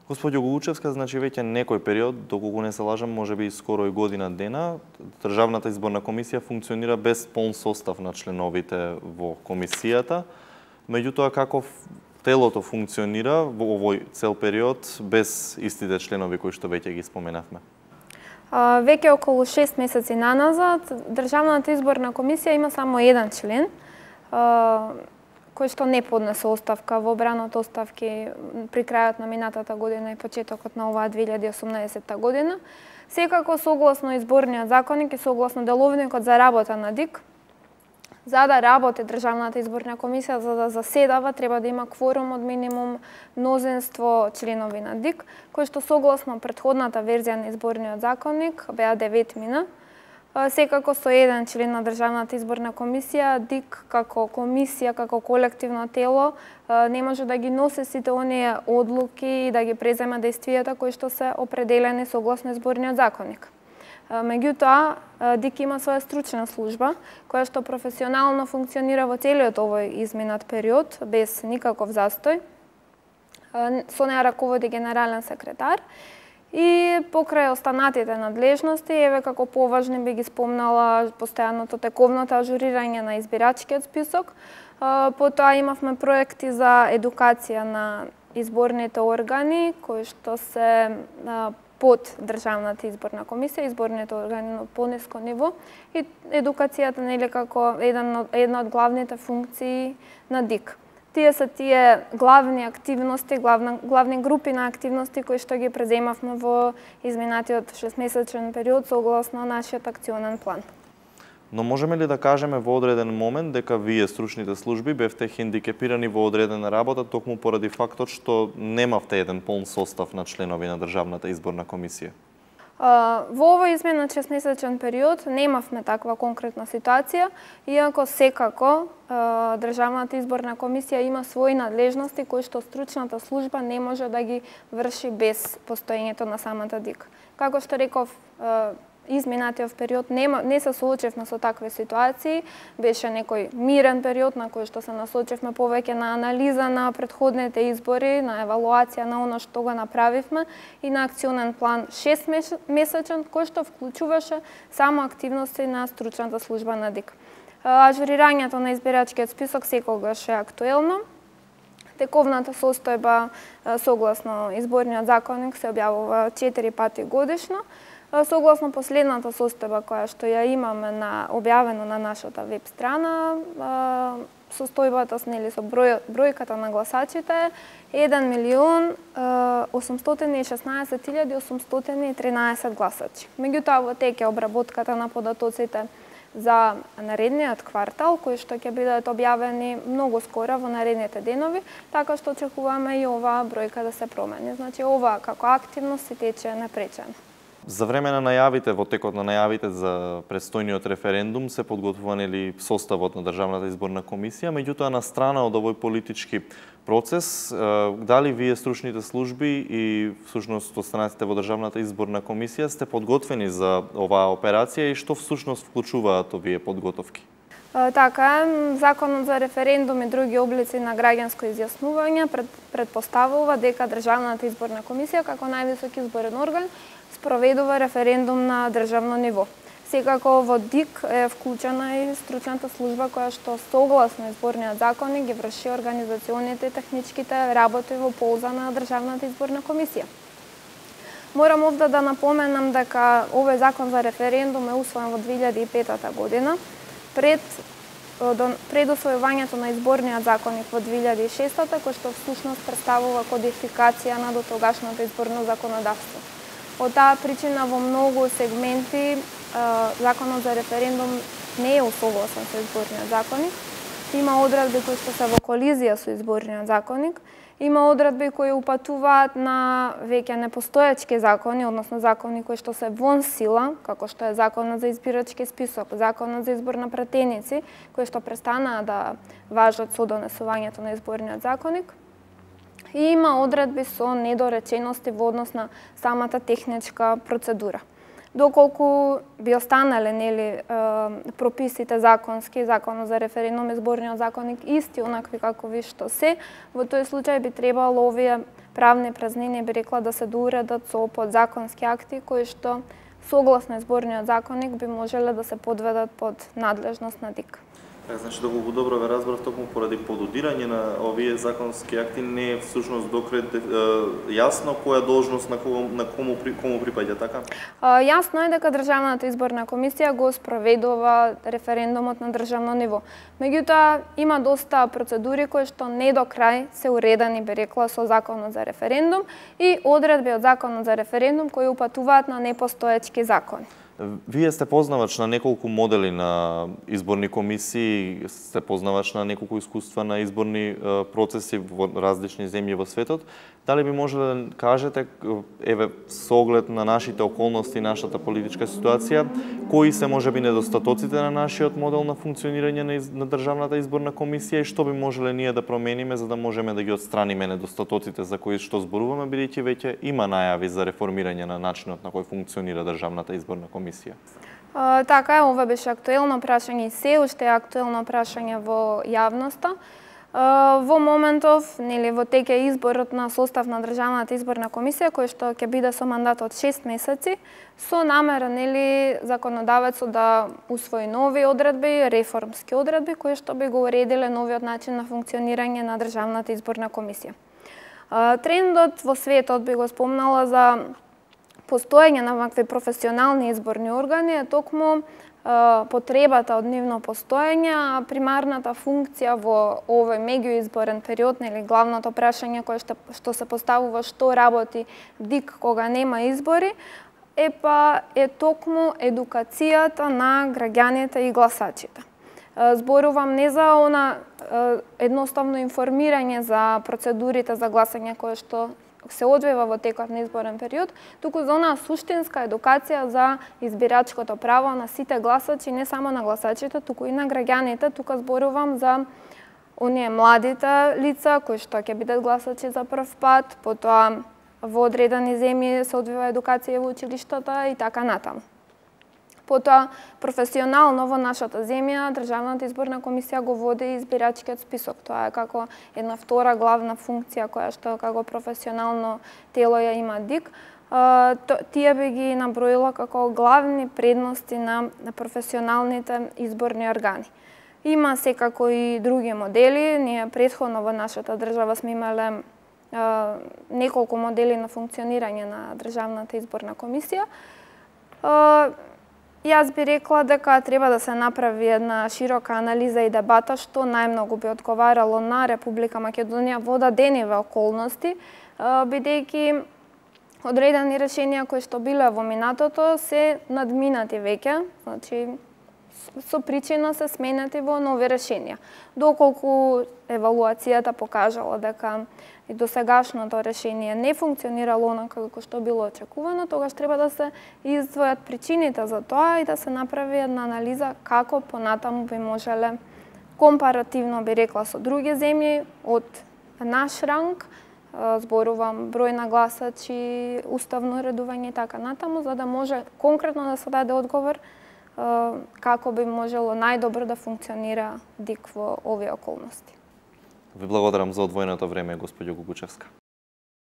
Господјо Гугучевска, значи веќе некој период, доколку не се лажам, можеби скоро и година дена, Државната изборна комисија функционира без полн состав на членовите во комисијата. Меѓутоа, како телото функционира во овој цел период без истите членови кои што веќе ги споменавме? Веќе околу 6 месеци наназад, Државната изборна комисија има само еден член, кој што не поднесе оставка во брана од оставки при крајот на минатата година и почетокот на оваа 2018 година. Секако согласно изборниот законник и согласно деловникот за работа на ДИК, за да работи Државната изборна комисија, за да заседава, треба да има кворум од минимум мнозинство членови на ДИК, кои што согласно претходната верзија на изборниот законник беа 9 Секако со еден член на Државната изборна комисија, ДИК како комисија, како колективно тело, не може да ги носи сите оние одлуки и да ги презема действијата кои што се определени согласно изборниот законник. Меѓутоа, ДИК има своја стручна служба, која што професионално функционира во целиот овој изминат период, без никаков застој. Со неа раководи генерален секретар. И покрај останатите надлежности, еве како поважни би ги спомнала постојаното тековното ажурирање на избирачкиот список. Потоа имавме проекти за едукација на изборните органи, кои што се под Државната изборна комисија, изборните органи на пониско ниво, и едукацијата нели како една од главните функции на ДИК. Тие се тие главни активности, главни групи на активности кои што ги преземавме во изминатиот 6-месечен период согласно нашиот акционен план. Но можеме ли да кажеме во одреден момент дека вие, стручните служби, бевте хендикепирани во одредена работа токму поради фактот што немавте еден полн состав на членови на Државната изборна комисија? Во овој изминат 6-месечен период немавме таква конкретна ситуација, иако секако Државната изборна комисија има своји надлежности кои што стручната служба не може да ги врши без постоењето на самата ДИК. Како што реков, изминатиот период не се соочевме со такви ситуации, беше некој мирен период на кој што се насочевме повеќе на анализа на претходните избори, на евалуација на оно што го направивме и на акционен план 6-месечен, кој што вклучуваше само активности на стручната служба на ДИК. Ажурирањето на избирачкиот список секогаш е актуелно. Тековната состојба согласно изборниот законник се објавува 4 пати годишно. Согласно последната состојба која што ја имаме објавено на нашата веб страна, состојбата со бројката на гласачите е 1.816.813 гласачи. Меѓутоа, во тек е обработката на податоците за наредниот квартал, кои што ќе бидат објавени многу скоро во наредните денови, така што очекуваме и оваа бројка да се промени. Значи, ова како активност се тече непречено. За време на најавите, во текот на најавите за предстојниот референдум, се подготвува нели составот на Државната изборна комисија, меѓутоа на страна од овој политички процес, дали вие, стручните служби и всушност останатите во Државната изборна комисија, сте подготвени за оваа операција и што всушност вклучуваат овие подготовки? Така, Законот за референдум и други облици на граѓанско изјаснување предпоставува дека Државната изборна комисија како највисок изборен орган спроведува референдум на државно ниво. Секако во ДИК е вклучена и стручната служба која што согласно изборниот законник ги врши организационите и техничките работи во полза на Државната изборна комисија. Морам овде да напоменам дека овој закон за референдум е усвоен во 2005 година, пред усвојувањето на изборниот законник во 2006 кој што всушност представува кодификација на дотогашното изборно законодавство. Од таа причина во многу сегменти законот за референдум не е усогласен со изборниот законник. Има одредби кои што се во колизија со изборниот законник, има одредби кои упатуваат на веќе непостоечки закони, односно закони кои што се вон сила, како што е Законот за избирачки список, Законот за избор на пратеници, кои што престанаа да важат со донесувањето на изборниот законник. И има одредби со недоречености во однос на самата техничка процедура. Доколку би останале прописите законски, Законот за референдум, изборниот законник исти онакви какови што се, во тој случај би требало овие правни празнини, би рекла, да се доуредат со подзаконски акти кои што согласно изборниот законник би можеле да се подведат под надлежност на ДИК. Значи, доколку добро ве разбрав, токму поради пододирање на овие законски акти не е всушност докрет јасно која должност на кому припаѓа, така? Јасно е дека Државната изборна комисија го спроведува референдумот на државно ниво. Меѓутоа, има доста процедури кои што не до крај се уредени, би рекла, со Законот за референдум и одредби од Законот за референдум кои упатуваат на непостоечки закони. Вие сте познавач на неколку модели на изборни комисии, сте познавач на неколку искуства на изборни процеси во различни земји во светот. Дали би можеле да кажете, еве, со оглед на нашите околности, нашата политичка ситуација, кои се можеби недостатоците на нашиот модел на функционирање на Државната изборна комисија и што би можеле ние да промениме за да можеме да ги отстраниме недостатоците за кои што зборуваме, бидејќи веќе има најави за реформирање на начинот на кој функционира Државната изборна комисија? Така е, ова беше актуелно прашање и се уште е актуелно прашање во јавноста. Во моментов, нели, во тек е изборот на состав на Државната изборна комисија, кој што ќе биде со мандат од 6 месеци, со намера, нели, законодавецот да усвои нови одредби, реформски одредби, кои што би го уредиле новиот начин на функционирање на Државната изборна комисија. Трендот во светот, би го спомнала, за постоење на вакви професионални изборни органи е токму потребата од нивно постоење, а примарната функција во овој меѓуизборен период, нели, главното прашање кое што се поставува што работи ДИК кога нема избори, е токму едукацијата на граѓаните и гласачите. Зборувам не за она едноставно информирање за процедурите за гласање кое што се одвива во текот на изборен период, туку за онаа суштинска едукација за избирачкото право на сите гласачи, не само на гласачите, туку и на граѓаните. Тука зборувам за оние младите лица кои што ќе бидат гласачи за прв пат, потоа во одредени земји се одвива едукација во училиштата и така натаму. Потоа, професионално во нашата земја, Државната изборна комисија го води избирачкиот список. Тоа е како една втора главна функција која што како професионално тело ја има ДИК. Тие би ги наброила како главни предности на професионалните изборни органи. Има секако и други модели. Ние претходно во нашата држава сме имале неколку модели на функционирање на Државната изборна комисија. Јас би рекла дека треба да се направи една широка анализа и дебата што најмногу би одговарало на Република Македонија во дадениве околности, бидејќи одредени решенија кои што биле во минатото се надминати веќе, значи со причина се сменети во нови решенија. Доколку евалуацијата покажала дека и досегашното решение не функционирало онака како што било очекувано, тогаш треба да се издвојат причините за тоа и да се направи една анализа како понатаму би можеле компаративно, би рекла, со други земји од наш ранг, зборувам број на гласачи, уставно редување и така натаму, за да може конкретно да се даде одговор како би можело најдобро да функционира ДИК во овие околности. Ви благодарам за одвоеното време, господјо Гугучевска.